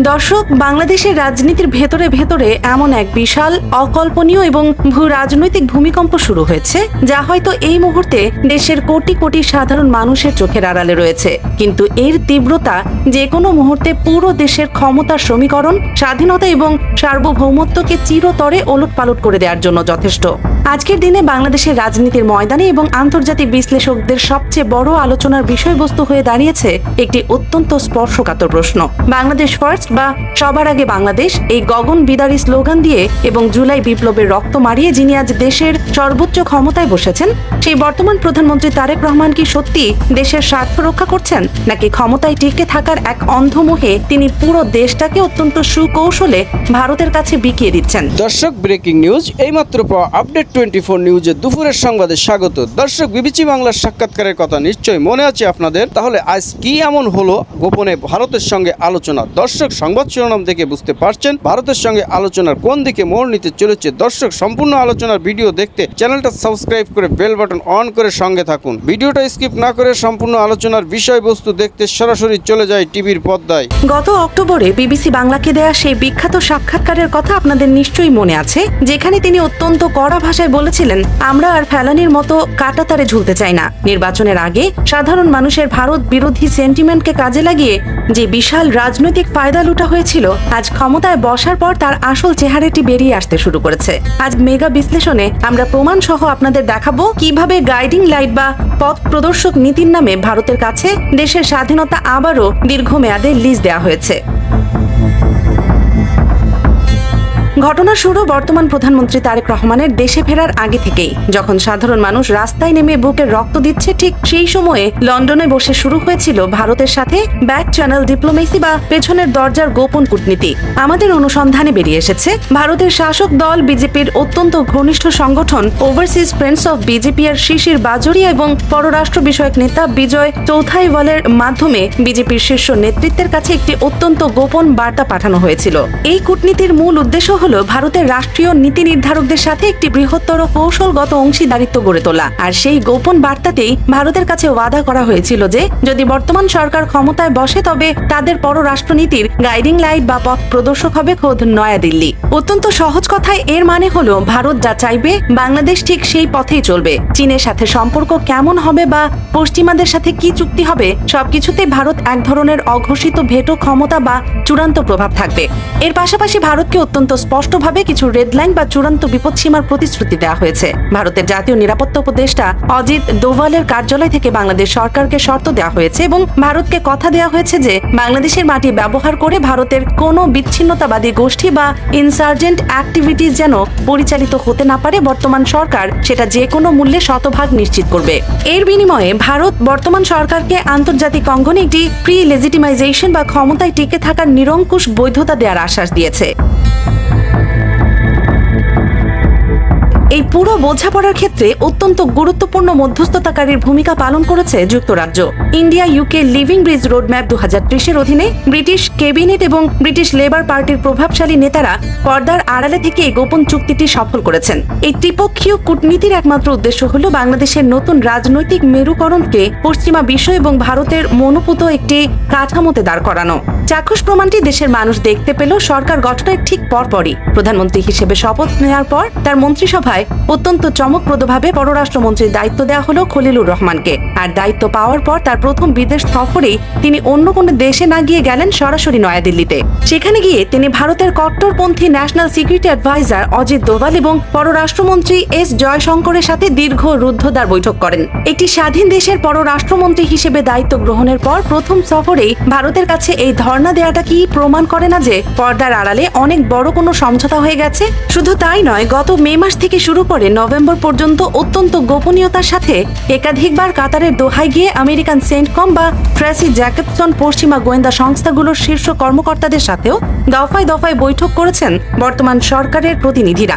দর্শক, বাংলাদেশের রাজনীতির ভেতরে ভেতরে এমন এক বিশাল, অকল্পনীয় এবং ভূ রাজনৈতিক ভূমিকম্প শুরু হয়েছে, যা হয়তো এই মুহূর্তে দেশের কোটি কোটি সাধারণ মানুষের চোখের আড়ালে রয়েছে, কিন্তু এর তীব্রতা যে কোনো মুহূর্তে পুরো দেশের ক্ষমতার সমীকরণ, স্বাধীনতা এবং সার্বভৌমত্বকে চিরতরে ওলটপালট করে দেওয়ার জন্য যথেষ্ট। আজকের দিনে বাংলাদেশের রাজনীতির ময়দানে এবং আন্তর্জাতিক বিশ্লেষকদের সবচেয়ে বড় আলোচনার বিষয়বস্তু হয়ে দাঁড়িয়েছে একটি অত্যন্ত স্পর্শকাতর প্রশ্ন। বাংলাদেশ ফার্স্ট বা সবার আগে বাংলাদেশ, এই গগন বিদারী স্লোগান দিয়ে এবং জুলাই বিপ্লবের রক্ত মারিয়ে যিনি আজ দেশের সর্বোচ্চ ক্ষমতায় বসেছেন, সেই বর্তমান প্রধানমন্ত্রী তারেক রহমান কি সত্যি দেশের স্বার্থ রক্ষা করছেন, নাকি ক্ষমতায় টিকে থাকার এক অন্ধমোহে তিনি পুরো দেশটাকে অত্যন্ত সুকৌশলে ভারতের কাছে বিকিয়ে দিচ্ছেন? দর্শক, ব্রেকিং নিউজ এইমাত্র পাওয়া আপডেট 24 নিউজের দুপুরের সংবাদে স্বাগত। দর্শক, বিবিসি বাংলার সাক্ষাৎকারের কথা নিশ্চয়ই মনে আছে আপনাদের। তাহলে আজ কি এমন হলো গোপনে ভারতের সঙ্গে আলোচনা? দর্শক, সংবাদ শিরোনাম দেখে বুঝতে পারছেন ভারতের সঙ্গে আলোচনার কোন দিকে মোড় নিতে চলেছে। দর্শক, সম্পূর্ণ আলোচনার ভিডিও দেখতে চ্যানেলটা সাবস্ক্রাইব করে বেল বাটন অন করে সঙ্গে থাকুন। ভিডিওটা স্কিপ না করে সম্পূর্ণ আলোচনার বিষয়বস্তু দেখতে সরাসরি চলে যায় টিভির পর্দায়। গত অক্টোবরে বিবিসি বাংলাকে দেয়া সেই বিখ্যাত সাক্ষাৎকারের কথা আপনাদের নিশ্চয়ই মনে আছে, যেখানে তিনি অত্যন্ত কড়া ভাষায় বলেছিলেন, আমরা আর ফেলানির মতো কাঁটাতারে ঝুলতে চাই না। নির্বাচনের আগে সাধারণ মানুষের ভারত বিরোধী সেন্টিমেন্টকে কাজে লাগিয়ে যে বিশাল রাজনৈতিক ফায়দা লুটা হয়েছিল, আজ ক্ষমতায় বসার পর তার আসল চেহারাটি বেরিয়ে আসতে শুরু করেছে। আজ মেগা বিশ্লেষণে আমরা প্রমাণ সহ আপনাদের দেখাবো কিভাবে গাইডিং লাইট বা পথ প্রদর্শক নীতির নামে ভারতের কাছে দেশের স্বাধীনতা আবারও দীর্ঘমেয়াদে লিজ দেওয়া হয়েছে। ঘটনা শুরু বর্তমান প্রধানমন্ত্রী তারেক রহমানের দেশে ফেরার আগে থেকেই। যখন সাধারণ মানুষ রাস্তায় নেমে বুকের রক্ত দিচ্ছে, ঠিক সেই সময়ে লন্ডনে বসে শুরু হয়েছিল ভারতের সাথে ব্যাক চ্যানেল ডিপ্লোমেসি বা পেছনের দরজার গোপন কূটনীতি। আমাদের অনুসন্ধানে বেরিয়ে এসেছে, ভারতের শাসক দল বিজেপির অত্যন্ত ঘনিষ্ঠ সংগঠন ওভারসিজ ফ্রেন্ডস অফ বিজেপি এর শিশির বাজোরিয়া এবং পররাষ্ট্র বিষয়ক নেতা বিজয় চৌথাইওয়ালের মাধ্যমে বিজেপির শীর্ষ নেতৃত্বের কাছে একটি অত্যন্ত গোপন বার্তা পাঠানো হয়েছিল। এই কূটনীতির মূল উদ্দেশ্য হল ভারতের রাষ্ট্রীয় নীতি নির্ধারকদের সাথে একটি বৃহত্তর কৌশলগত অংশীদারিত্ব গড়ে তোলা। আর সেই গোপন বার্তাতেই ভারতের কাছে ওয়াদা করা হয়েছিল যে যদি বর্তমান সরকার ক্ষমতায় বসে, তবে তাদের পররাষ্ট্রনীতির গাইডিং লাইট বা পথ প্রদর্শক হবে খোদ নয়াদিল্লি। অত্যন্ত সহজ কথায় এর মানে হলো, ভারত যা চাইবে বাংলাদেশ ঠিক সেই পথেই চলবে। চীনের সাথে সম্পর্ক কেমন হবে বা পশ্চিমাদের সাথে কি চুক্তি হবে, সবকিছুতে ভারত এক ধরনের অঘোষিত ভেটো ক্ষমতা বা চূড়ান্ত প্রভাব থাকবে। এর পাশাপাশি ভারতকে অত্যন্ত স্পষ্টভাবে কিছু রেডলাইন বা চূড়ান্ত বিপদসীমার প্রতিশ্রুতি দেওয়া হয়েছে। ভারতের জাতীয় নিরাপত্তা উপদেষ্টা অজিত দোভালের কার্যালয় থেকে বাংলাদেশ সরকারকে শর্ত দেওয়া হয়েছে এবং ভারতকে কথা দেওয়া হয়েছে যে বাংলাদেশের মাটি ব্যবহার করে ভারতের কোনো বিচ্ছিন্নতাবাদী গোষ্ঠী বা ইনসার্জেন্ট অ্যাক্টিভিটিস যেন পরিচালিত হতে না পারে, বর্তমান সরকার সেটা যে কোনো মূল্যে শতভাগ নিশ্চিত করবে। এর বিনিময়ে ভারত বর্তমান সরকারকে আন্তর্জাতিক অঙ্গনে একটি প্রি লেজিটিমাইজেশন বা ক্ষমতায় টিকে থাকার নিরঙ্কুশ বৈধতা দেওয়ার আশ্বাস দিয়েছে। এই পুরো বোঝাপড়ার ক্ষেত্রে অত্যন্ত গুরুত্বপূর্ণ মধ্যস্থতাকারীর ভূমিকা পালন করেছে যুক্তরাজ্য। India UK living bridge roadmap 2030-এর অধীনে ব্রিটিশ ক্যাবিনেট এবং ব্রিটিশ লেবার পার্টির প্রভাবশালী নেতারা পর্দার আড়ালে থেকে এই গোপন চুক্তিটি সফল করেছেন। এই ত্রিপক্ষীয় কূটনীতির একমাত্র উদ্দেশ্য হল বাংলাদেশের নতুন রাজনৈতিক মেরুকরণকে পশ্চিমা বিশ্ব এবং ভারতের মনোপুত একটি কাঠামোতে দাঁড় করানো। চাক্ষুষ প্রমাণটি দেশের মানুষ দেখতে পেল সরকার গঠনের ঠিক পরপরই। প্রধানমন্ত্রী হিসেবে শপথ নেওয়ার পর তার মন্ত্রিসভায় অত্যন্ত চমকপ্রদভাবে পররাষ্ট্রমন্ত্রীর দায়িত্ব দেওয়া হলো খলিলুর রহমানকে। আর দায়িত্ব পাওয়ার পর তার প্রথম বিদেশ সফরেই তিনি অন্য কোনো দেশে না গিয়ে গেলেন সরাসরি নয়াদিল্লিতে। সেখানে গিয়ে তিনি ভারতের কট্টরপন্থী national security adviser Ajit Doval এবং পররাষ্ট্রমন্ত্রী এস জয়শঙ্করের সাথে দীর্ঘ রুদ্ধদ্বার বৈঠক করেন। একটি স্বাধীন দেশের পররাষ্ট্রমন্ত্রী হিসেবে দায়িত্ব গ্রহণের পর প্রথম সফরেই ভারতের কাছে এই ধর্ণা দেওয়াটা কি প্রমাণ করে না যে পর্দার আড়ালে অনেক বড় কোনো সমঝোতা হয়ে গেছে? শুধু তাই নয়, গত মে মাস থেকে শুরু করে নভেম্বর পর্যন্ত অত্যন্ত গোপনীয়তার সাথে একাধিকবার কাতারের দোহায় গিয়ে আমেরিকান সেন্টকম বা ট্রেসি জ্যাকবসন পশ্চিমা গোয়েন্দা সংস্থাগুলোর শীর্ষ কর্মকর্তাদের সাথেও দফায় দফায় বৈঠক করেছেন বর্তমান সরকারের প্রতিনিধিরা।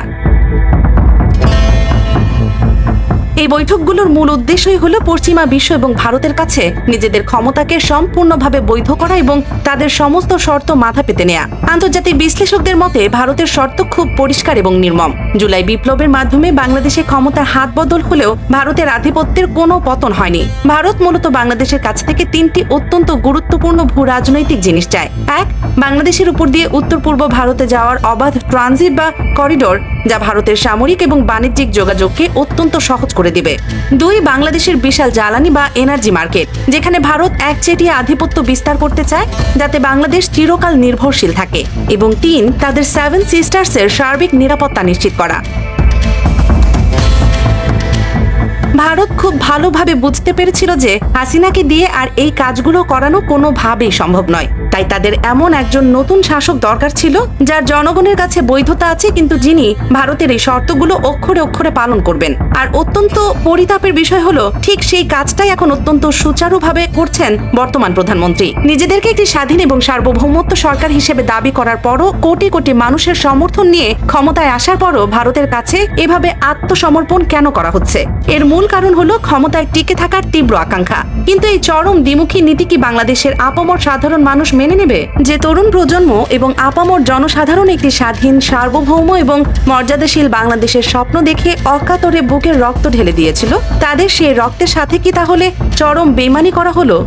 এই বৈঠকগুলোর মূল উদ্দেশ্যই হলো পশ্চিমা বিশ্ব এবং ভারতের কাছে নিজেদের ক্ষমতাকে সম্পূর্ণভাবে বৈধ করা এবং তাদের সমস্ত শর্ত মাথা পেতে নেয়া। আন্তর্জাতিক বিশ্লেষকদের মতে ভারতের শর্ত খুব পরিষ্কার এবং নির্মম। জুলাই বিপ্লবের মাধ্যমে বাংলাদেশে ক্ষমতার হাত বদল হলেও ভারতের আধিপত্যের কোনো পতন হয়নি। ভারত মূলত বাংলাদেশের কাছ থেকে তিনটি অত্যন্ত গুরুত্বপূর্ণ ভূ রাজনৈতিক জিনিস চায়। এক, বাংলাদেশের উপর দিয়ে উত্তর পূর্ব ভারতে যাওয়ার অবাধ ট্রানজিট বা করিডোর, যা ভারতের সামরিক এবং বাণিজ্যিক যোগাযোগকে অত্যন্ত সহজ করে দিবে। দুই, বাংলাদেশের বিশাল জ্বালানি বা এনার্জি মার্কেট, যেখানে ভারত একচেটিয়া আধিপত্য বিস্তার করতে চায় যাতে বাংলাদেশ চিরকাল নির্ভরশীল থাকে। এবং তিন, তাদের 7 সিস্টার্সের সার্বিক নিরাপত্তা নিশ্চিত করা। ভারত খুব ভালোভাবে বুঝতে পেরেছিল যে হাসিনাকে দিয়ে আর এই কাজগুলো করানো কোনোভাবেই সম্ভব নয়। তাই তাদের এমন একজন নতুন শাসক দরকার ছিল যার জনগণের কাছে বৈধতা আছে, কিন্তু যিনি ভারতের এই শর্তগুলো অক্ষরে অক্ষরে পালন করবেন। আর অত্যন্ত পরিতাপের বিষয় হলো ঠিক সেই কাজটাই এখন অত্যন্ত সুচারুভাবে করছেন বর্তমান প্রধানমন্ত্রী। নিজেদেরকে একটি স্বাধীন এবং সার্বভৌমত্ব সরকার হিসেবে দাবি করার পরও, কোটি কোটি মানুষের সমর্থন নিয়ে ক্ষমতায় আসার পরও ভারতের কাছে এভাবে আত্মসমর্পণ কেন করা হচ্ছে? এর মূল কারণ হলো ক্ষমতায় টিকে থাকার তীব্র আকাঙ্ক্ষা। কিন্তু এই চরম দ্বিমুখী নীতি কি বাংলাদেশের আপামর সাধারণ মানুষ মেনে নেবে? যে তরুণ প্রজন্ম এবং আপামর জনসাধারণ একটি স্বাধীন, সার্বভৌম এবং মর্যাদাশীল বাংলাদেশের স্বপ্ন দেখে অকাতরে বুকের রক্ত ঢেলে দিয়েছিল, তাদের সেই রক্তের সাথে কি তাহলে চরম বেইমানি করা হলো?